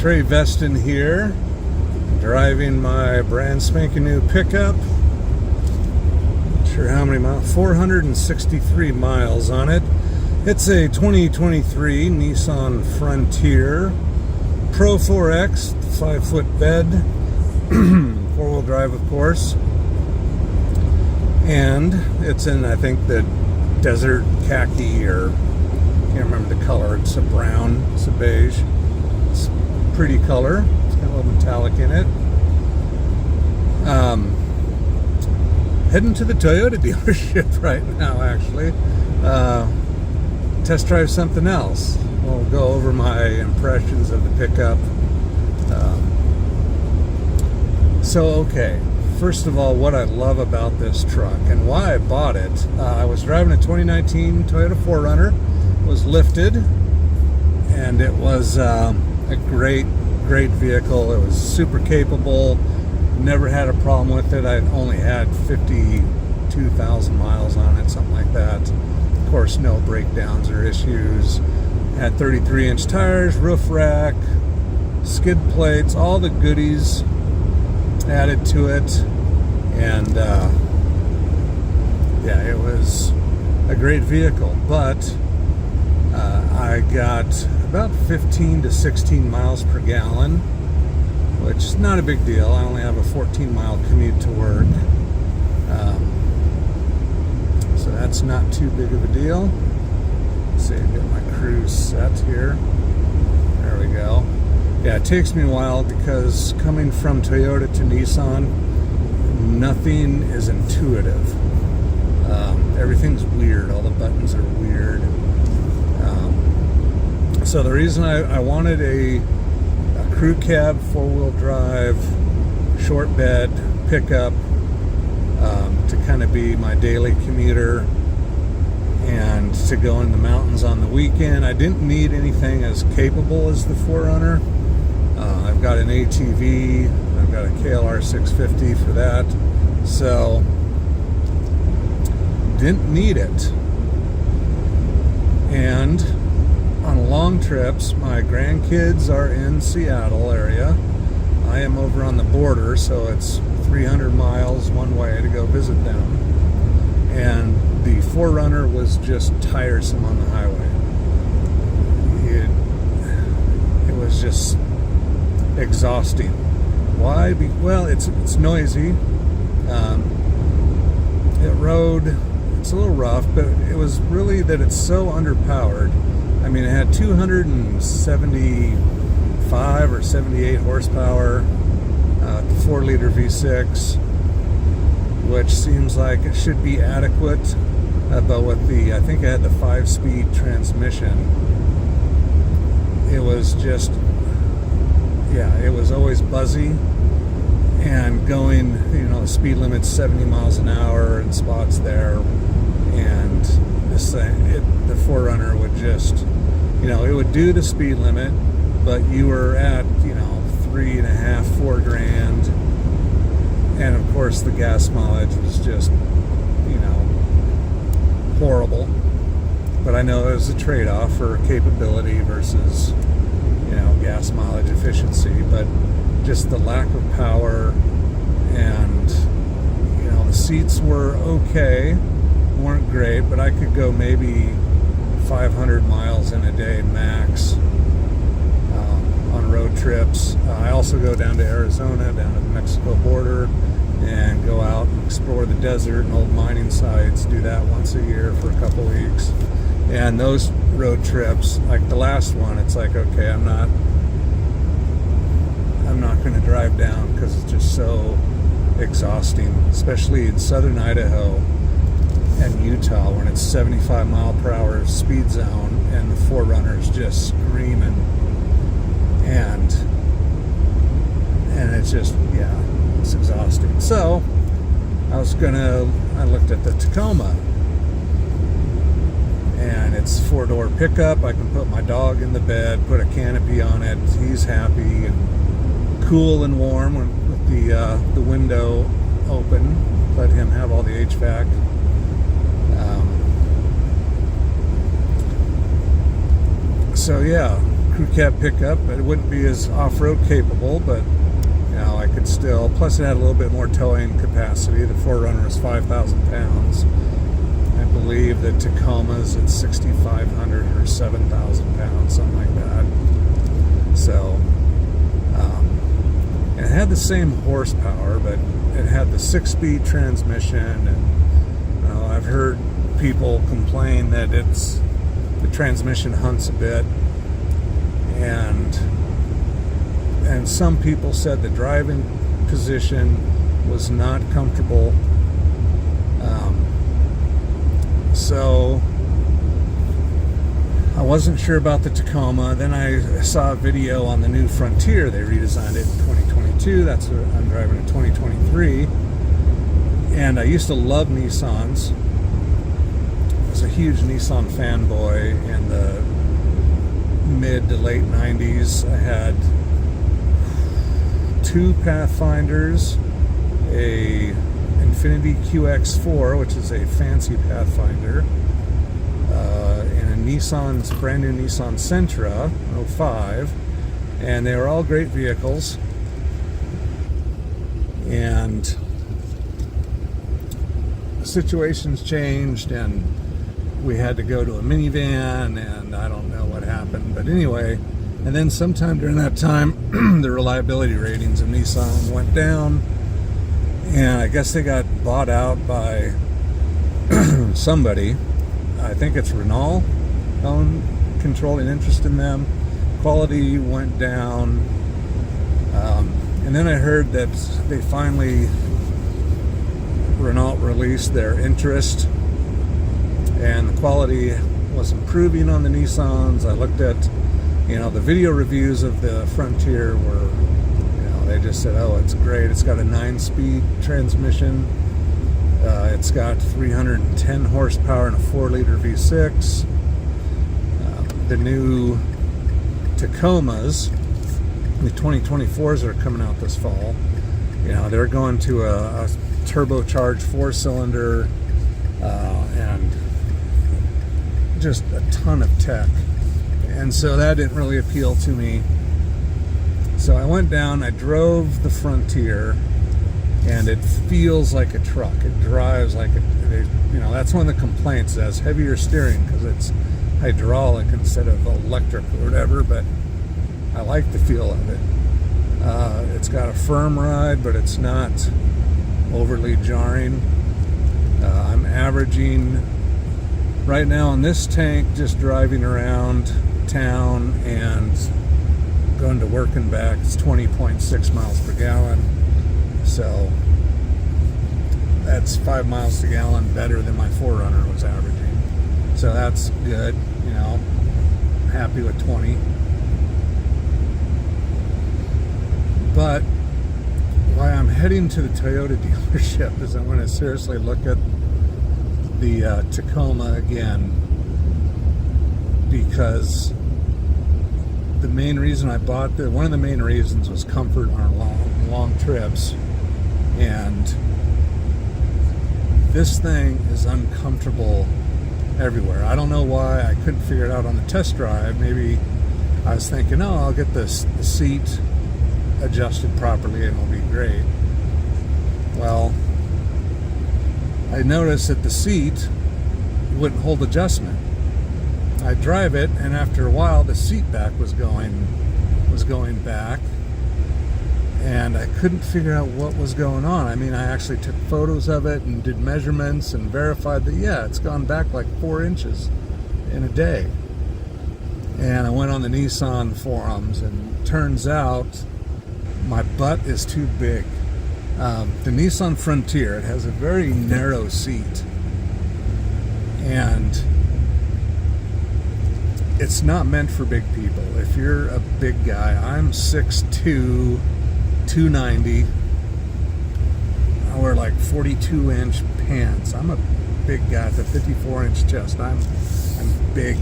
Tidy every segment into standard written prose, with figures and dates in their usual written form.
Trey Veston here, driving my brand spanking new pickup. Not sure how many miles, 463 miles on it. It's a 2023 Nissan Frontier Pro-4X, 5-foot bed, 4-wheel drive of course. And it's in, I think, the desert khaki, or I can't remember the color. It's a brown, it's a beige. It's a pretty color. It's got a little metallic in it. Heading to the Toyota dealership right now, actually. Test drive something else. We'll go over my impressions of the pickup. Okay. First of all, what I love about this truck and why I bought it. I was driving a 2019 Toyota 4Runner. It was lifted, and it was a great vehicle. It was super capable. Never had a problem with it. I only had 52,000 miles on it, something like that. Of course, no breakdowns or issues. Had 33-inch tires, roof rack, skid plates, all the goodies added to it. And yeah, it was a great vehicle, but I got about 15 to 16 miles per gallon, which is not a big deal. I only have a 14-mile commute to work, so that's not too big of a deal. Let's see, get my cruise set here. There we go. Yeah, it takes me a while because coming from Toyota to Nissan, nothing is intuitive. Everything's weird. All the buttons are weird. So the reason I wanted a crew cab, 4-wheel drive, short bed pickup to kind of be my daily commuter and to go in the mountains on the weekend. I didn't need anything as capable as the 4Runner. I've got an ATV, I've got a KLR 650 for that, so didn't need it. And on long trips, my grandkids are in Seattle area. I am over on the border, so it's 300 miles one way to go visit them. And the 4Runner was just tiresome on the highway. It was just exhausting. Why? Well, it's noisy. It rode. It's a little rough, but it was really that it's so underpowered. I mean, it had 275 or 78 horsepower, 4-liter V6, which seems like it should be adequate. But with I think I had the 5-speed transmission. It was just, yeah, it was always buzzy, and going, the speed limit's 70 miles an hour in spots there, and this thing, the 4Runner would just, it would do the speed limit, but you were at, 3.5, 4 grand, and of course the gas mileage was just, horrible. But I know it was a trade-off for capability versus, gas mileage efficiency, but just the lack of power, and the seats were okay, weren't great, but I could go maybe 500 miles in a day max on road trips. I also go down to Arizona, down to the Mexico border, and go out and explore the desert and old mining sites. Do that once a year for a couple weeks. And those road trips, like the last one, it's like, okay, I'm not going to drive down because it's just so exhausting, especially in southern Idaho and Utah when it's 75 mile per hour speed zone and the 4Runner's just screaming, and it's just, yeah, it's exhausting. So I looked at the Tacoma, and it's 4-door pickup. I can put my dog in the bed, put a canopy on it. He's happy and cool and warm with the window open. Let him have all the HVAC. So yeah, crew cab pickup. It wouldn't be as off-road capable, but you know, I could still, plus it had a little bit more towing capacity. The 4Runner is 5,000 pounds. I believe the Tacoma's at 6,500 or 7,000 pounds, something like that. So, it had the same horsepower, but it had the 6-speed transmission, and I've heard people complain that the transmission hunts a bit, and some people said the driving position was not comfortable. So I wasn't sure about the Tacoma. Then I saw a video on the new Frontier. They redesigned it in 2022. That's what I'm driving in 2023. And I used to love Nissans. I was a huge Nissan fanboy in the mid to late 90s. I had 2 Pathfinders, a Infiniti QX4, which is a fancy Pathfinder, and a brand new Nissan Sentra 05, and they were all great vehicles. And the situations changed, and we had to go to a minivan, and I don't know what happened, but anyway. And then sometime during that time, the reliability ratings of Nissan went down, and I guess they got bought out by somebody. I think it's Renault controlling interest in them. Quality went down, and then I heard that they finally, Renault released their interest, and the quality was improving on the Nissans. I looked at, the video reviews of the Frontier were, they just said, oh, it's great. It's got a 9-speed transmission. It's got 310 horsepower and a 4-liter V6. The new Tacomas, the 2024s that are coming out this fall, they're going to a turbocharged 4-cylinder, and just a ton of tech. And so that didn't really appeal to me. So I went down, I drove the Frontier, and it feels like a truck. It drives like that's one of the complaints. It has heavier steering because it's hydraulic instead of electric or whatever, but I like the feel of it. It's got a firm ride, but it's not overly jarring. I'm averaging right now on this tank, just driving around town and going to work and back, it's 20.6 miles per gallon. So that's 5 miles per gallon better than my 4Runner was averaging. So that's good, I'm happy with 20. But why I'm heading to the Toyota dealership is I want to seriously look at the Tacoma again, because the main reason I bought one of the main reasons was comfort on long trips, and this thing is uncomfortable everywhere. I don't know why. I couldn't figure it out on the test drive. Maybe I was thinking, oh, I'll get the seat adjusted properly and it'll be great. Well, I noticed that the seat wouldn't hold adjustment. I drive it, and after a while the seat back was going back, and I couldn't figure out what was going on. I mean, I actually took photos of it and did measurements and verified that, yeah, it's gone back like 4 inches in a day. And I went on the Nissan forums, and turns out my butt is too big. The Nissan Frontier, it has a very narrow seat, and it's not meant for big people. If you're a big guy, I'm 6'2", 290. I wear like 42-inch pants. I'm a big guy with a 54-inch chest. I'm big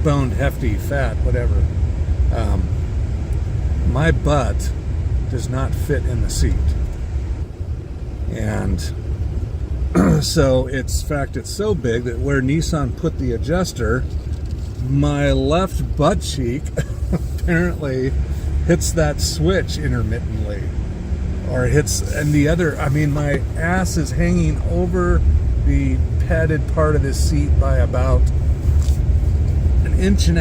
boned, hefty, fat, whatever. My butt does not fit in the seat, and so it's so big that where Nissan put the adjuster, my left butt cheek apparently hits that switch intermittently, or hits, and the other, I mean, my ass is hanging over the padded part of this seat by about 1.5 inches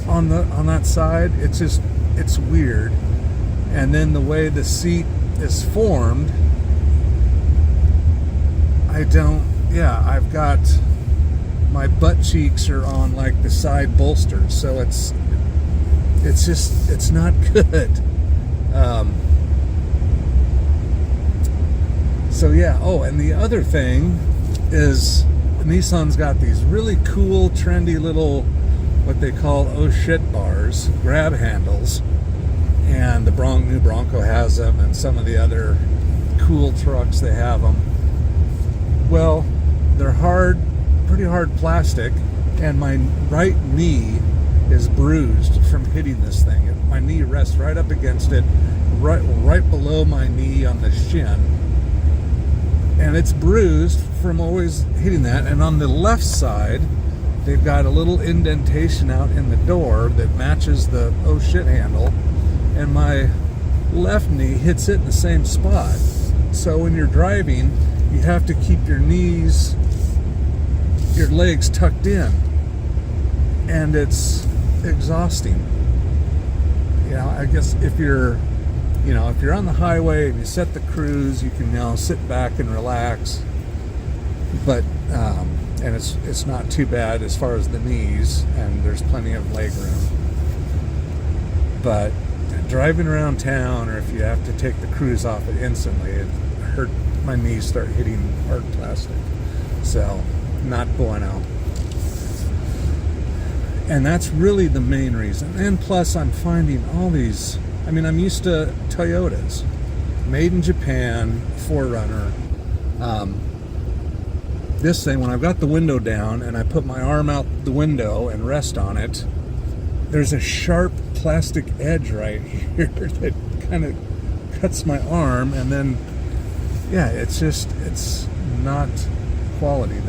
on that side. It's just, it's weird. And then the way the seat is formed, I've got, my butt cheeks are on like the side bolsters, so it's just, it's not good. So yeah, oh, and the other thing is Nissan's got these really cool, trendy little, what they call oh shit bars, grab handles, and the new Bronco has them, and some of the other cool trucks, they have them. Well, they're hard, pretty hard plastic, and my right knee is bruised from hitting this thing. My knee rests right up against it, right below my knee on the shin, and it's bruised from always hitting that. And on the left side, they've got a little indentation out in the door that matches the oh shit handle, and my left knee hits it in the same spot. So when you're driving, you have to keep your knees, your legs tucked in, and it's exhausting. You know, I guess if you're on the highway and you set the cruise, you can sit back and relax, but and it's not too bad as far as the knees, and there's plenty of leg room. But driving around town, or if you have to take the cruise off it instantly, it hurt. My knees start hitting hard plastic, so not bueno. And that's really the main reason. And plus, I'm finding all these, I mean, I'm used to Toyotas, made in Japan, 4Runner. This thing, when I've got the window down and I put my arm out the window and rest on it, there's a sharp plastic edge right here that kind of cuts my arm, and then, yeah, it's just, it's not quality.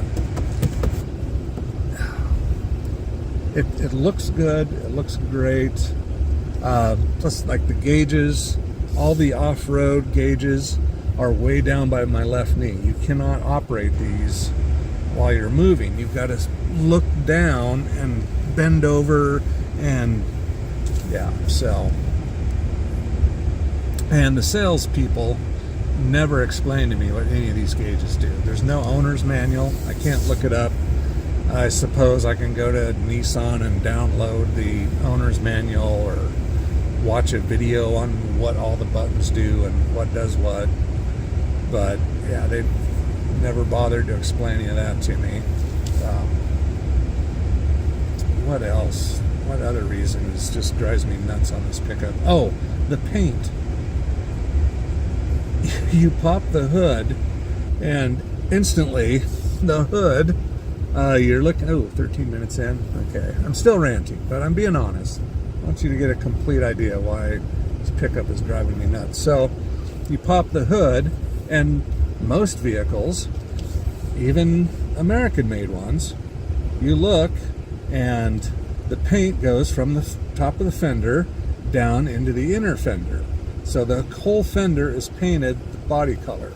It looks good, it looks great. Plus, like the gauges, all the off-road gauges are way down by my left knee. You cannot operate these while you're moving. You've got to look down and bend over, and yeah, so. And the salespeople never explain to me what any of these gauges do. There's no owner's manual. I can't look it up. I suppose I can go to Nissan and download the owner's manual, or watch a video on what all the buttons do and what does what. But yeah, they never bothered to explain any of that to me. What else? What other reasons just drives me nuts on this pickup? Oh, the paint. You pop the hood, and instantly the hood, you're looking, 13 minutes in. Okay, I'm still ranting, but I'm being honest. I want you to get a complete idea why this pickup is driving me nuts. So you pop the hood, and most vehicles, even American-made ones, you look, and the paint goes from the top of the fender down into the inner fender. So the whole fender is painted the body color.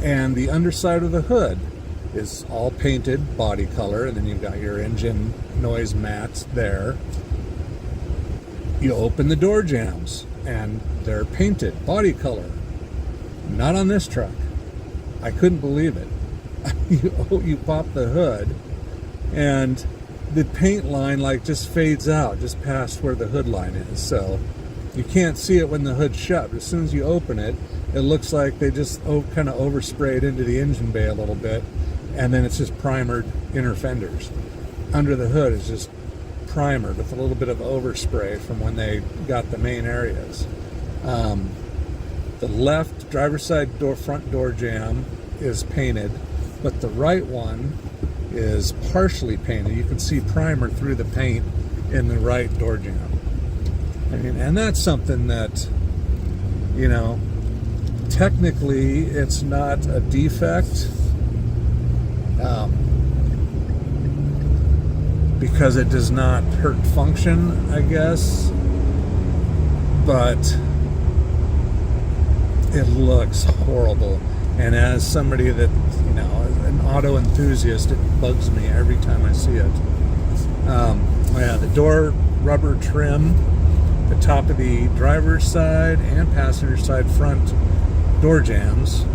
And the underside of the hood is all painted body color, and then you've got your engine noise mats there. You open the door jambs, and they're painted body color. Not on this truck. I couldn't believe it. You pop the hood, and the paint line like just fades out just past where the hood line is, so you can't see it when the hood's shut. But as soon as you open it, it looks like they just kind of oversprayed into the engine bay a little bit, and then it's just primered inner fenders. Under the hood is just primered with a little bit of overspray from when they got the main areas. The left driver's side front door jamb is painted, but the right one is partially painted. You can see primer through the paint in the right door jamb. I mean, and that's something that, you know, technically it's not a defect, because it does not hurt function, I guess. But it looks horrible. And as somebody that, you know, an auto enthusiast, it bugs me every time I see it. Oh yeah, the door rubber trim, the top of the driver's side and passenger side front door jambs,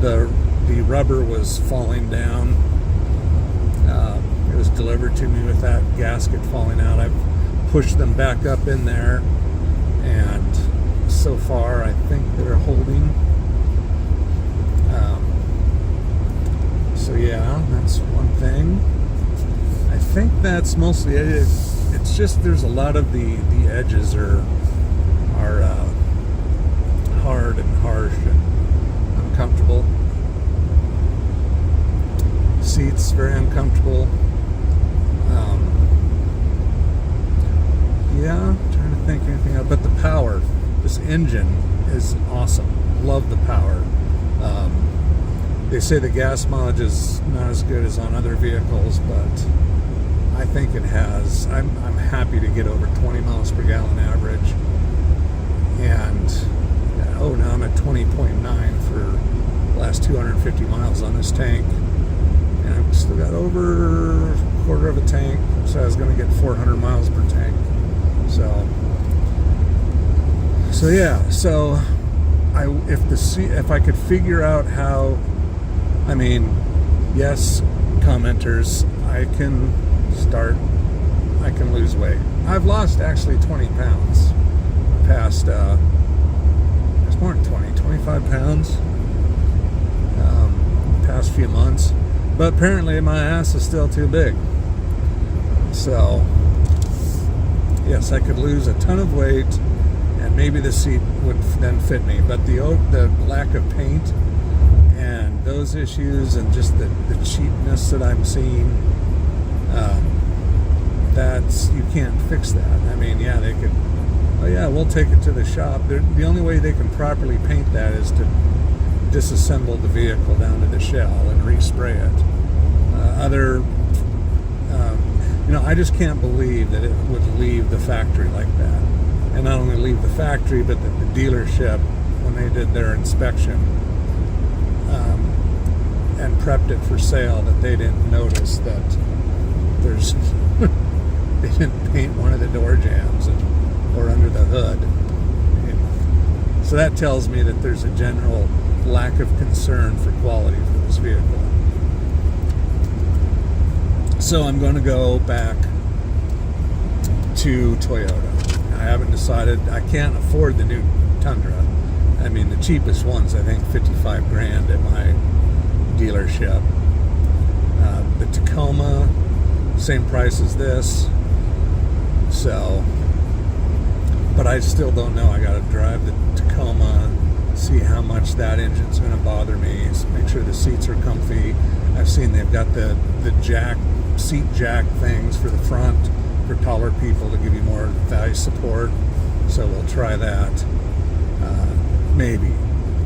the rubber was falling down. It was delivered to me with that gasket falling out. I've pushed them back up in there, and so far I think they're holding. So yeah, that's one thing. I think that's mostly it. It's just there's a lot of the edges are hard and harsh and uncomfortable. Seats very uncomfortable. Yeah, I'm trying to think anything else. But the power, this engine is awesome. Love the power. They say the gas mileage is not as good as on other vehicles, but I think it has. I'm happy to get over 20 miles per gallon average. And now I'm at 20.9 for the last 250 miles on this tank. And I've still got over a quarter of a tank, so I was going to get 400 miles per tank. So yeah. So if I could figure out how, I mean, yes, commenters, I can lose weight. I've lost actually 20 pounds past, it's more than 20, 25 pounds past few months. But apparently my ass is still too big. So, yes, I could lose a ton of weight and maybe the seat would then fit me. But the lack of paint and those issues and just the cheapness that I'm seeing, you can't fix that. I mean, yeah, they could, oh yeah, we'll take it to the shop. The only way they can properly paint that is to disassemble the vehicle down to the shell and respray it. I just can't believe that it would leave the factory like that. And not only leave the factory, but that the dealership, when they did their inspection and prepped it for sale, that they didn't notice that they didn't paint one of the door jambs or under the hood. So that tells me that there's a general lack of concern for quality for this vehicle. So I'm going to go back to Toyota. I haven't decided. I can't afford the new Tundra. I mean, the cheapest one's I think 55 grand at my dealership. The Tacoma, same price as this. So, but I still don't know. I got to drive the Tacoma, see how much that engine's going to bother me, make sure the seats are comfy. I've seen they've got the seat jack things for the front for taller people to give you more thigh support. So we'll try that. Maybe.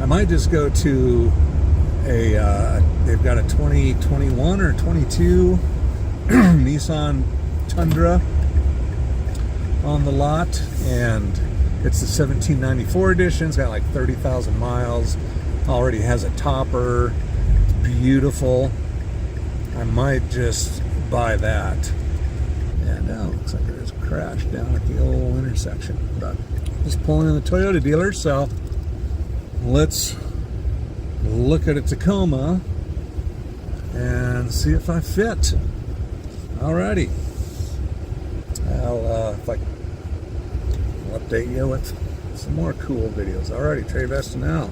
I might just go to they've got a 2021 or 22 Nissan Tundra on the lot, and it's the 1794 edition. It's got like 30,000 miles. Already has a topper. It's beautiful. I might just buy that. And now it looks like there's a crash down at the old intersection. But just pulling in the Toyota dealer, so let's look at a Tacoma and see if I fit. Alrighty. I'll update you with some more cool videos. Alrighty, Trey Vesta now.